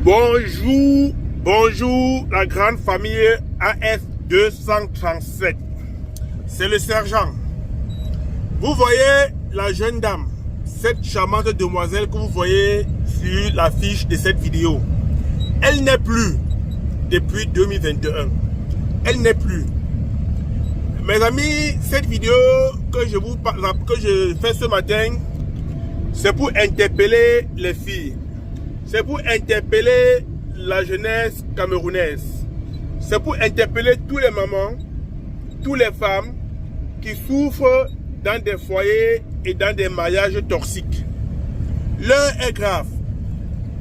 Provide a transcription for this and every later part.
Bonjour, bonjour la grande famille AF 237. C'est le sergent. Vous voyez la jeune dame, cette charmante demoiselle que vous voyez sur la fiche de cette vidéo. Elle n'est plus depuis 2021. Elle n'est plus. Mes amis, cette vidéo que je fais ce matin, c'est pour interpeller les filles. C'est pour interpeller la jeunesse camerounaise. C'est pour interpeller tous les mamans, toutes les femmes qui souffrent dans des foyers et dans des mariages toxiques. L'heure est grave.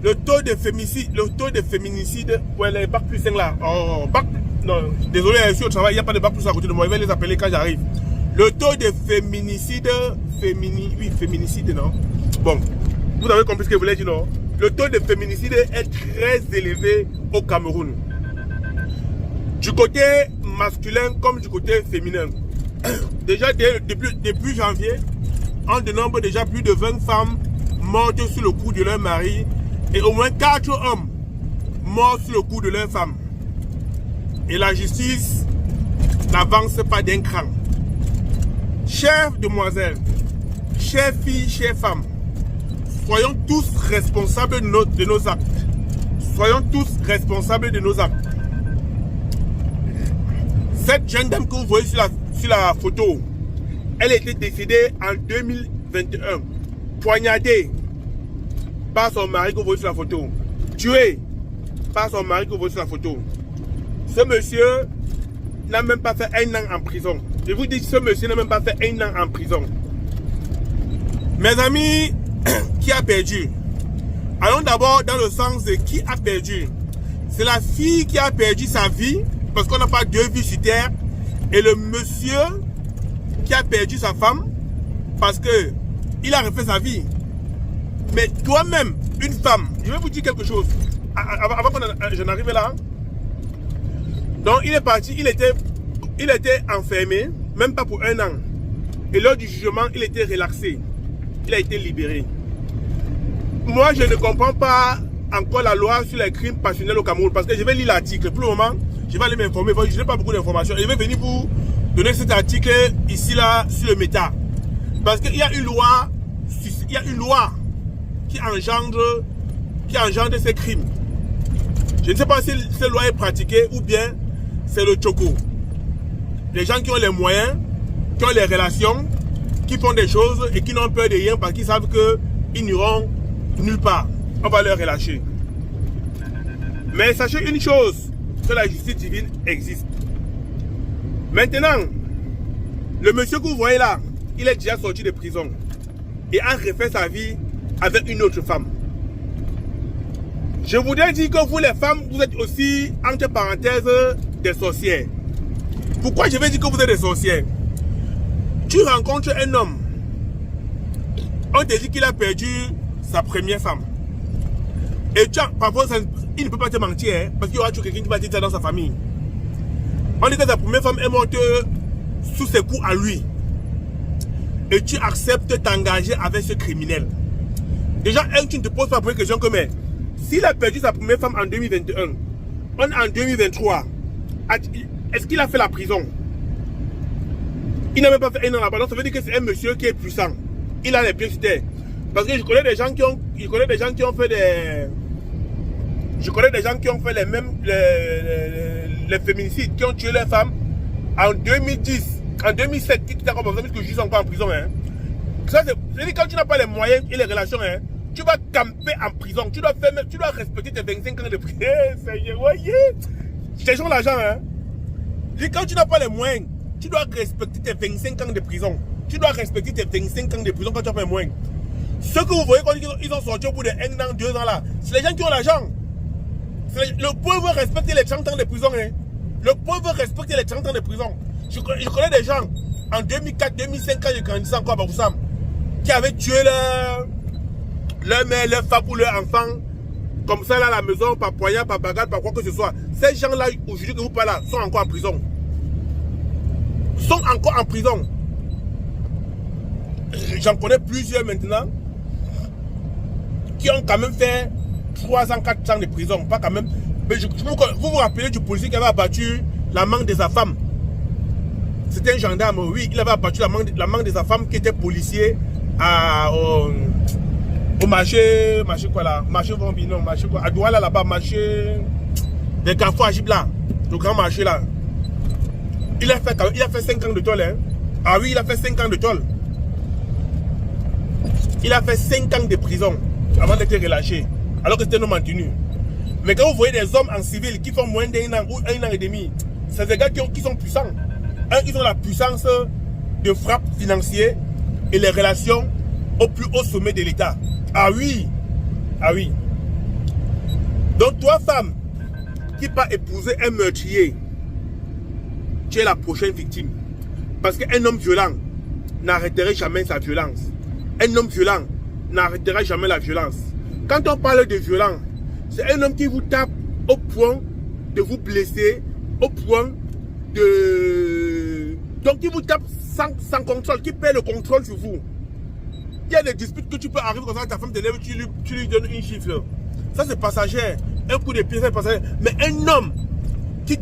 Le taux de féminicide, pour les bac plus 5 là, non, désolé, je suis au travail, il n'y a pas de bac plus à côté de moi, je vais les appeler quand j'arrive. Le taux de féminicide, féminicide, non? Bon, vous avez compris ce que je voulais dire, non? Le taux de féminicide est très élevé au Cameroun. Du côté masculin comme du côté féminin. Déjà, depuis janvier, on dénombre déjà plus de 20 femmes mortes sur le coup de leur mari et au moins 4 hommes morts sur le coup de leur femme. Et la justice n'avance pas d'un cran. Chères demoiselles, chères filles, chères femmes, soyons tous responsables de nos actes. Soyons tous responsables de nos actes. Cette jeune dame que vous voyez sur la photo, elle était décédée en 2021, poignardée par son mari que vous voyez sur la photo, tuée par son mari que vous voyez sur la photo. Ce monsieur n'a même pas fait 1 an en prison. Je vous dis, ce monsieur n'a même pas fait 1 an en prison. Mes amis, qui a perdu? Allons d'abord dans le sens de qui a perdu. C'est la fille qui a perdu sa vie, parce qu'on n'a pas 2 vies sur terre, et le monsieur qui a perdu sa femme, parce que il a refait sa vie. Mais toi-même, une femme, je vais vous dire quelque chose, avant que je n'arrive là. Donc il est parti, il était enfermé, même pas pour 1 an. Et lors du jugement, il était relaxé. Il a été libéré. Moi, je ne comprends pas encore la loi sur les crimes passionnels au Cameroun, parce que je vais lire l'article. Pour le moment, je vais aller m'informer. Je n'ai pas beaucoup d'informations. Je vais venir vous donner cet article ici, là, sur le méta. Parce qu'il y a une loi, qui engendre ces crimes. Je ne sais pas si cette loi est pratiquée ou bien c'est le choco. Les gens qui ont les moyens, qui ont les relations, qui font des choses et qui n'ont peur de rien parce qu'ils savent qu'ils n'iront nulle part. On va leur relâcher. Mais sachez une chose, que la justice divine existe. Maintenant, le monsieur que vous voyez là, il est déjà sorti de prison et a refait sa vie avec une autre femme. Je voudrais dire que vous les femmes, vous êtes aussi, entre parenthèses, des sorcières. Pourquoi je vais dire que vous êtes des sorcières? Tu rencontres un homme, on te dit qu'il a perdu sa première femme. Et parfois, il ne peut pas te mentir, hein, parce qu'il y aura toujours quelqu'un qui va dire ça dans sa famille. On dit que sa première femme est morte sous ses coups à lui. Et tu acceptes de t'engager avec ce criminel. Déjà, tu ne te poses pas la première question que, mais s'il a perdu sa première femme en 2021, on est en 2023, est-ce qu'il a fait la prison? Il n'a même pas fait 1 an là-bas. Donc ça veut dire que c'est un monsieur qui est puissant. Il a les pieds sur terre. Parce que je connais des gens qui ont fait des... Je connais des gens qui ont fait les féminicides, qui ont tué leurs femmes en 2010, en 2007, qui t'ont comme ça, parce que je suis encore en prison. Hein. Ça, c'est quand tu n'as pas les moyens et les relations, hein, tu vas camper en prison. Tu dois respecter tes 25 ans de prison. Seigneur, voyez. Ces gens l'argent, hein. Quand tu n'as pas les moyens, tu dois respecter tes 25 ans de prison. Tu dois respecter tes 25 ans de prison quand tu as fait moins. Ceux que vous voyez quand ils ont sorti au bout de 1 an, 2 ans là, c'est les gens qui ont l'argent. Le pauvre respecte les 30 ans de prison. Hein. Le pauvre respecte les 30 ans de prison. Je connais des gens, en 2004, 2005, quand je grandissais encore à Bafoussam, qui avaient tué leur mère, leur femme ou leur enfant, comme ça là à la maison, par poignard, par bagarre, par quoi que ce soit. Ces gens-là, aujourd'hui que vous parlez là, sont encore en prison. Sont encore en prison. J'en connais plusieurs maintenant qui ont quand même fait 3 ans, 4 ans de prison. Pas quand même. Mais vous vous rappelez du policier qui avait abattu la main de sa femme. C'était un gendarme, oui. Il avait abattu la main de sa femme qui était policier au marché quoi là, marché Bombino, marché quoi, à Douala là-bas, marché des Carrefour à Gibla, le grand marché là. Il a fait 5 ans de tôle, hein. Ah oui, il a fait 5 ans de tôle. Il a fait 5 ans de prison avant d'être relâché, alors que c'était un homme en tenue. Mais quand vous voyez des hommes en civil qui font moins d'un an ou 1 an et demi, c'est des gars qui sont puissants. Ils ont la puissance de frappe financière et les relations au plus haut sommet de l'État. Ah oui, ah oui. Donc toi, femme, qui pas épouser un meurtrier, tu es la prochaine victime. Parce qu'un homme violent n'arrêterait jamais sa violence. Un homme violent n'arrêtera jamais la violence. Quand on parle de violence, c'est un homme qui vous tape au point de vous blesser, au point de... Donc qui vous tape sans contrôle, qui perd le contrôle sur vous. Il y a des disputes que tu peux arriver comme ça, ta femme te lève, tu lui donnes une chiffre. Ça c'est passager. Un coup de pied, c'est passager. Mais un homme qui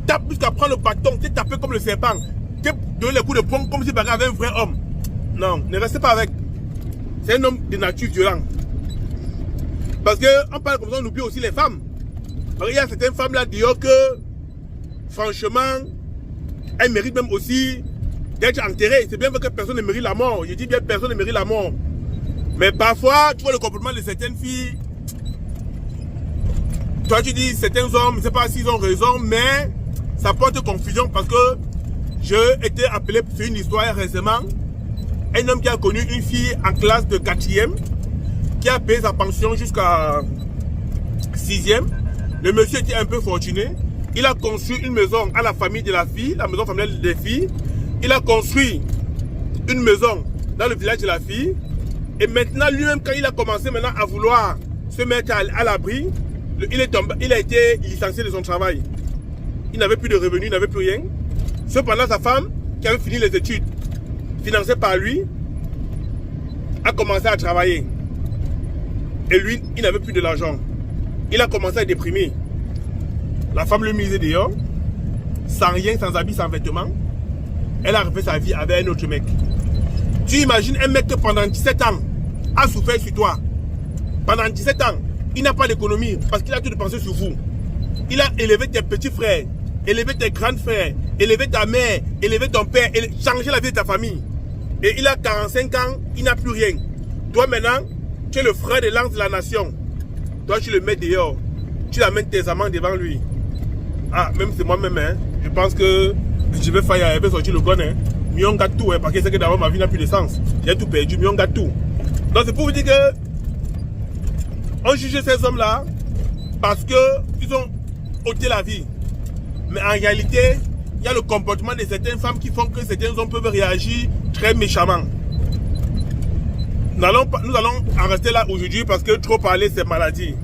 tape jusqu'à prendre le bâton, qui tape comme le serpent, qui donne les coups de poing comme si il avait un vrai homme. Non, ne restez pas avec. C'est un homme de nature violente. Parce qu'on parle comme ça, on oublie aussi les femmes. Alors, il y a certaines femmes là dehors que, franchement, elles méritent même aussi d'être enterrées. C'est bien vrai que personne ne mérite la mort. Je dis bien personne ne mérite la mort. Mais parfois, tu vois le comportement de certaines filles. Toi, tu dis certains hommes, je ne sais pas s'ils ont raison, mais ça porte confusion parce que j'ai été appelé sur une histoire récemment. Un homme qui a connu une fille en classe de 4e, qui a payé sa pension jusqu'à 6e. Le monsieur était un peu fortuné. Il a construit une maison à la famille de la fille, la maison familiale des filles. Il a construit une maison dans le village de la fille. Et maintenant, lui-même, quand il a commencé maintenant à vouloir se mettre à l'abri, il a été licencié de son travail. Il n'avait plus de revenus, il n'avait plus rien. Cependant, sa femme, qui avait fini les études, financée par lui, a commencé à travailler. Et lui, il n'avait plus de l'argent. Il a commencé à déprimer. La femme le misait dehors, sans rien, sans habit, sans vêtements. Elle a refait sa vie avec un autre mec. Tu imagines un mec que pendant 17 ans a souffert sur toi. Pendant 17 ans, il n'a pas d'économie parce qu'il a tout dépensé sur vous. Il a élevé tes petits frères, élevé tes grands frères, élevé ta mère, élevé ton père, changé la vie de ta famille. Et il a 45 ans, il n'a plus rien. Toi maintenant, tu es le frère de l'ange de la nation. Toi, tu le mets dehors. Tu amènes tes amants devant lui. Ah, même c'est moi-même, hein. Je pense que je vais faire, je vais sortir le gun, hein. Mion gâte tout, hein, parce que c'est que d'abord ma vie n'a plus de sens. J'ai tout perdu, mion gâte tout. Donc c'est pour vous dire que on juge ces hommes-là parce qu'ils ont ôté la vie. Mais en réalité, il y a le comportement de certaines femmes qui font que certains hommes peuvent réagir très méchamment. Nous allons en rester là aujourd'hui parce que trop parler c'est maladie.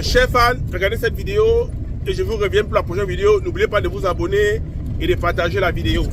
Chers fans, regardez cette vidéo et je vous reviens pour la prochaine vidéo. N'oubliez pas de vous abonner et de partager la vidéo.